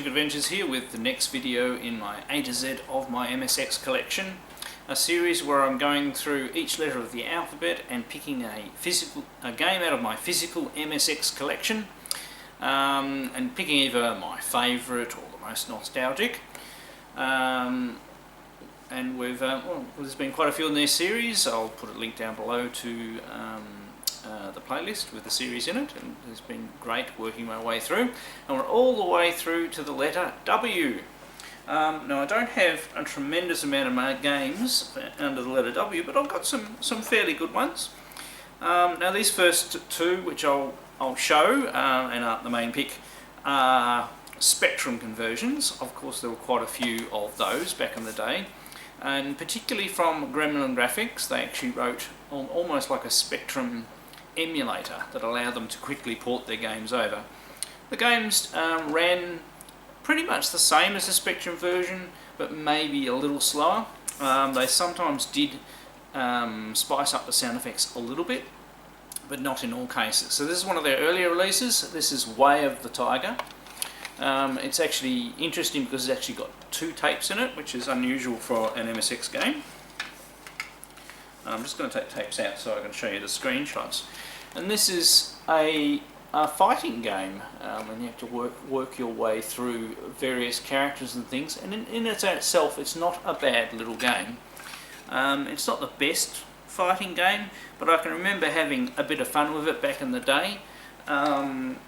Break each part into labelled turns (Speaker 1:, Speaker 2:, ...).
Speaker 1: Adventures here with the next video in my A to Z of my MSX collection, a series where I'm going through each letter of the alphabet and picking a game out of my physical MSX collection, and picking either my favourite or the most nostalgic. And there's been quite a few in this series. I'll put a link down below to the playlist with the series in it, and it's been great working my way through, and we're all the way through to the letter W. Now I don't have a tremendous amount of my games under the letter W, but I've got some fairly good ones. Now these first two, which I'll show and aren't the main pick, are Spectrum conversions. Of course there were quite a few of those back in the day, and particularly from Gremlin Graphics. They actually wrote almost like a Spectrum emulator that allowed them to quickly port their games over. The games ran pretty much the same as the Spectrum version, but maybe a little slower. They sometimes did spice up the sound effects a little bit, but not in all cases. So this is one of their earlier releases. This is Way of the Tiger. It's actually interesting because it's actually got two tapes in it, which is unusual for an MSX game. I'm just going to take tapes out so I can show you the screenshots. And this is a fighting game, and you have to work your way through various characters and things. And in itself, it's not a bad little game. It's not the best fighting game, but I can remember having a bit of fun with it back in the day. And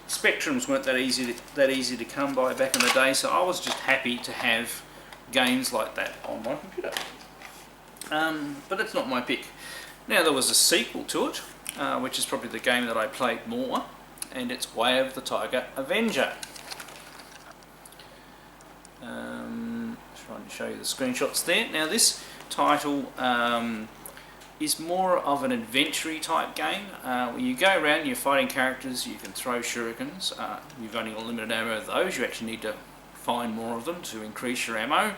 Speaker 1: Spectrums weren't that easy to come by back in the day, so I was just happy to have games like that on my computer. But it's not my pick. Now there was a sequel to it, which is probably the game that I played more, and it's Way of the Tiger Avenger. Trying to show you the screenshots there. Now this title is more of an adventure type game. When you go around, you're fighting characters, you can throw shurikens. You've only got limited ammo of those. You actually need to find more of them to increase your ammo.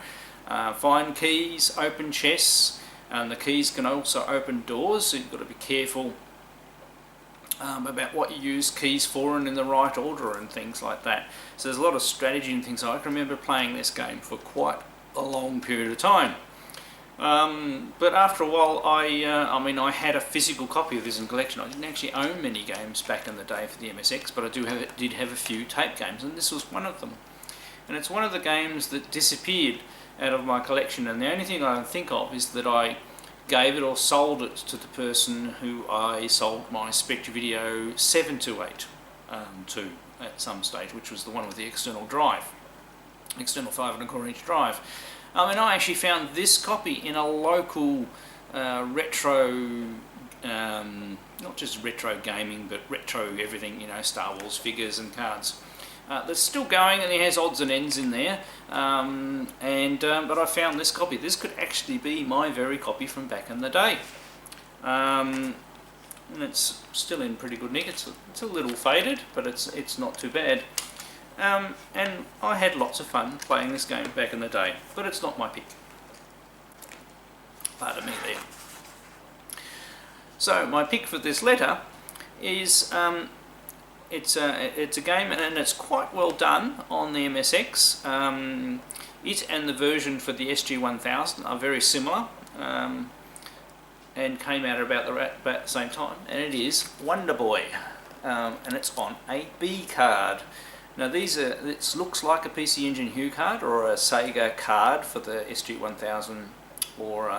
Speaker 1: Find keys, open chests, and the keys can also open doors, so you've got to be careful about what you use keys for and in the right order and things like that. So there's a lot of strategy and things. I can remember playing this game for quite a long period of time. But after a while, I had a physical copy of this in collection. I didn't actually own many games back in the day for the MSX, but I did have a few tape games, and this was one of them. And it's one of the games that disappeared out of my collection, and the only thing I can think of is that I gave it or sold it to the person who I sold my Spectravideo 728 to at some stage, which was the one with the external drive, external 5¼ inch drive. And I actually found this copy in a local retro, not just retro gaming, but retro everything, you know, Star Wars figures and cards. That's still going, and it has odds and ends in there. But I found this copy. This could actually be my very copy from back in the day. And it's still in pretty good nick. It's a little faded, but it's not too bad. And I had lots of fun playing this game back in the day, but it's not my pick. Pardon me there. So my pick for this letter is it's a game, and it's quite well done on the MSX. It and the version for the SG-1000 are very similar, and came out about the same time. And it is Wonder Boy, and it's on a Beecard. Now it looks like a PC Engine Hue card or a Sega card for the SG-1000 or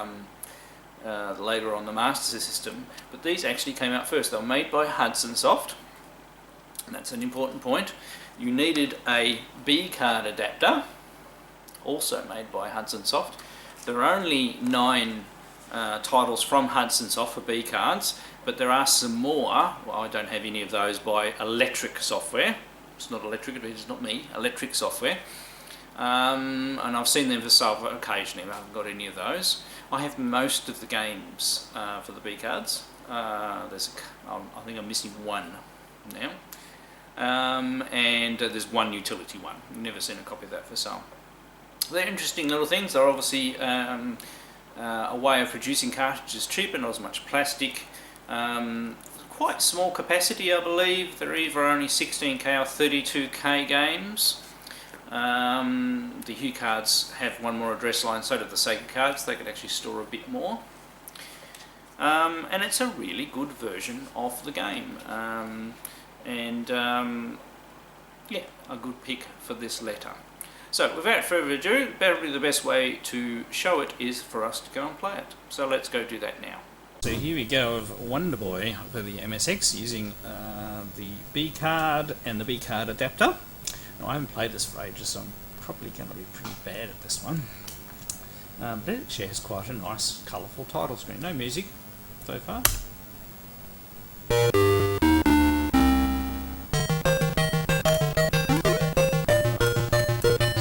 Speaker 1: later on the Master System, but these actually came out first. They were made by Hudson Soft, and that's an important point. You needed a Beecard adapter, also made by Hudson Soft. There are only 9 titles from Hudson Soft for Beecards, but there are some more. Well, I don't have any of those by Electric Software. It's not Electric, it's not me, Electric Software. And I've seen them for sale occasionally, but I haven't got any of those. I have most of the games for the Beecards. I think I'm missing one now. And there's one utility one. I've never seen a copy of that for sale. They're interesting little things. They're obviously a way of producing cartridges cheaper, not as much plastic. Quite small capacity, I believe. They're either only 16K or 32K games. The Hue cards have one more address line, so do the Sega cards. They could actually store a bit more. And it's a really good version of the game. Yeah, a good pick for this letter. So without further ado, probably the best way to show it is for us to go and play it. So let's go do that now. So here we go of Wonder Boy for the MSX using the Beecard and the Beecard adapter. Now, I haven't played this for ages, so I'm probably going to be pretty bad at this one. But it actually has quite a nice, colourful title screen. No music so far.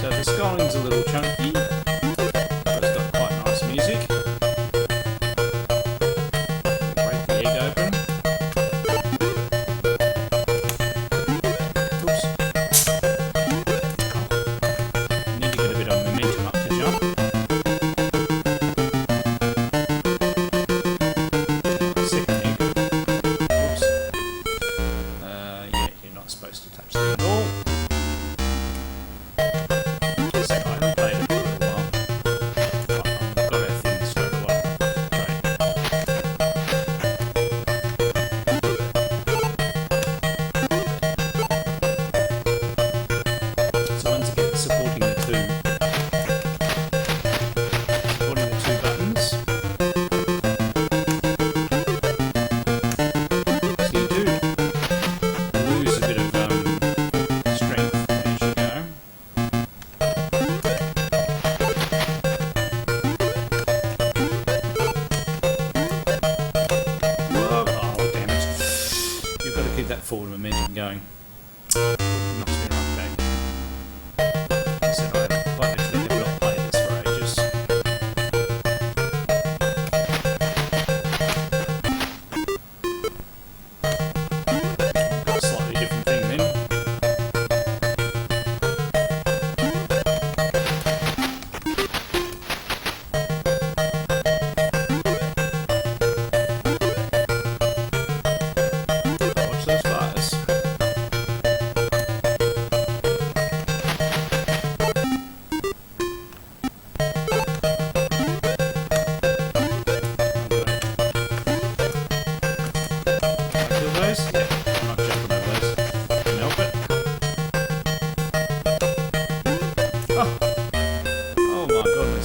Speaker 1: So the scrolling's a little chunky, but it's got quite nice music. Break the egg open. Oops. Need to get a bit of momentum up to jump. Second egg. Oops. Yeah, you're not supposed to touch them at all. That forward momentum going. Knocks me right back. I said I quite actually have not played this for ages. A slightly different thing then.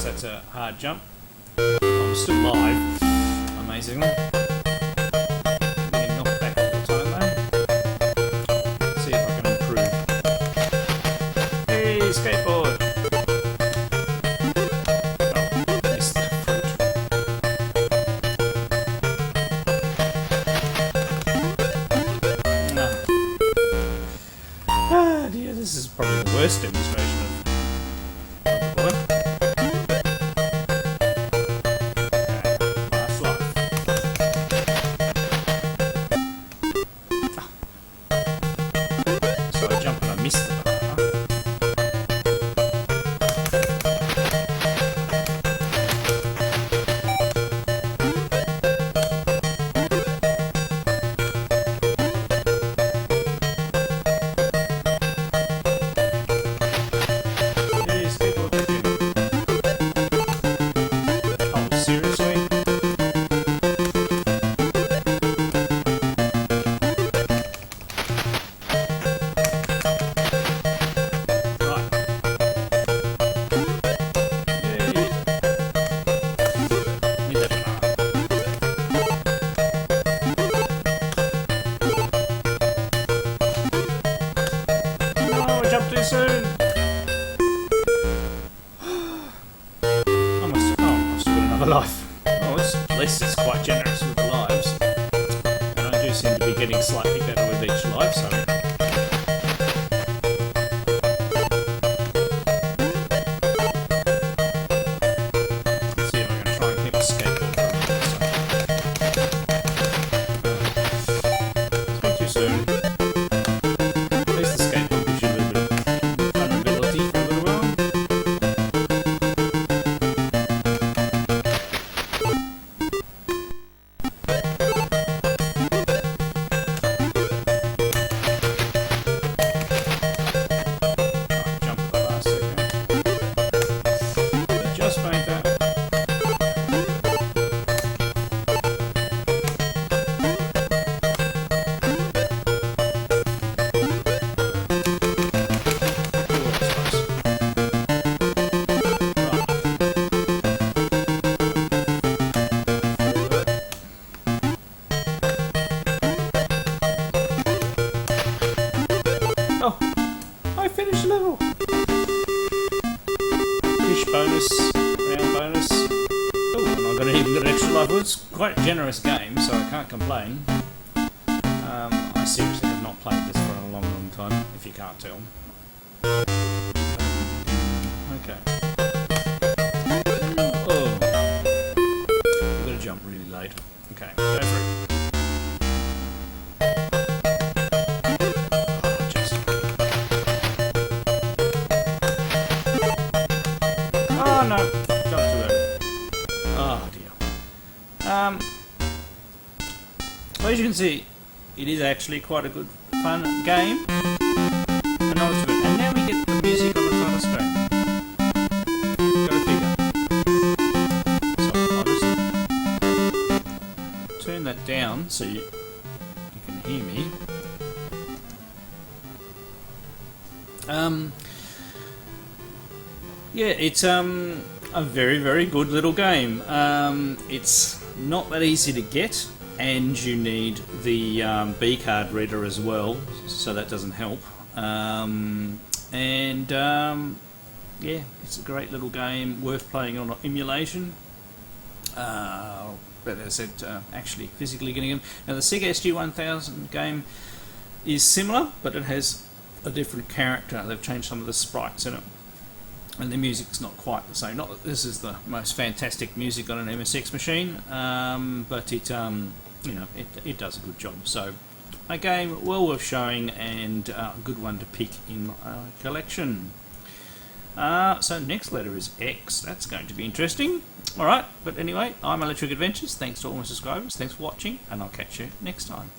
Speaker 1: That's a hard jump. I'm still live, amazingly. Getting knocked back all the time though. Let's see if I can improve. Hey, skateboard! Oh, missed the fruit. No. Ah dear, this is probably the worst demonstration of Wonder Boy. Too soon. I must have got another life. Oh, at least it's quite generous with the lives. And I do seem to be getting slightly better with each life, so. Let's see if I can try and keep a skateboard from this. Speak too soon. bonus, round bonus. Oh, and I've even got an extra life. Well, it's quite a generous game, so I can't complain. I seriously have not played this for a long, long time, if you can't tell. Okay. Oh. I've got to jump really late. Okay, go for it. Oh no, jumped too early. Oh dear. Well, as you can see, it is actually quite a good, fun game. And now we get the music on the title screen. Go figure. So I'll just turn that down so you can hear me. Yeah, it's a very, very good little game. It's not that easy to get, and you need the Beecard reader as well, so that doesn't help. Yeah, it's a great little game, worth playing on emulation. But as I said, actually physically getting them. Now the Sega SG-1000 game is similar, but it has a different character. They've changed some of the sprites in it, and the music's not quite the same. Not that this is the most fantastic music on an MSX machine, but it it does a good job. So a game well worth showing, and a good one to pick in my collection. So next letter is X. That's going to be interesting. Alright, but anyway, I'm Electric Adventures. Thanks to all my subscribers. Thanks for watching, and I'll catch you next time.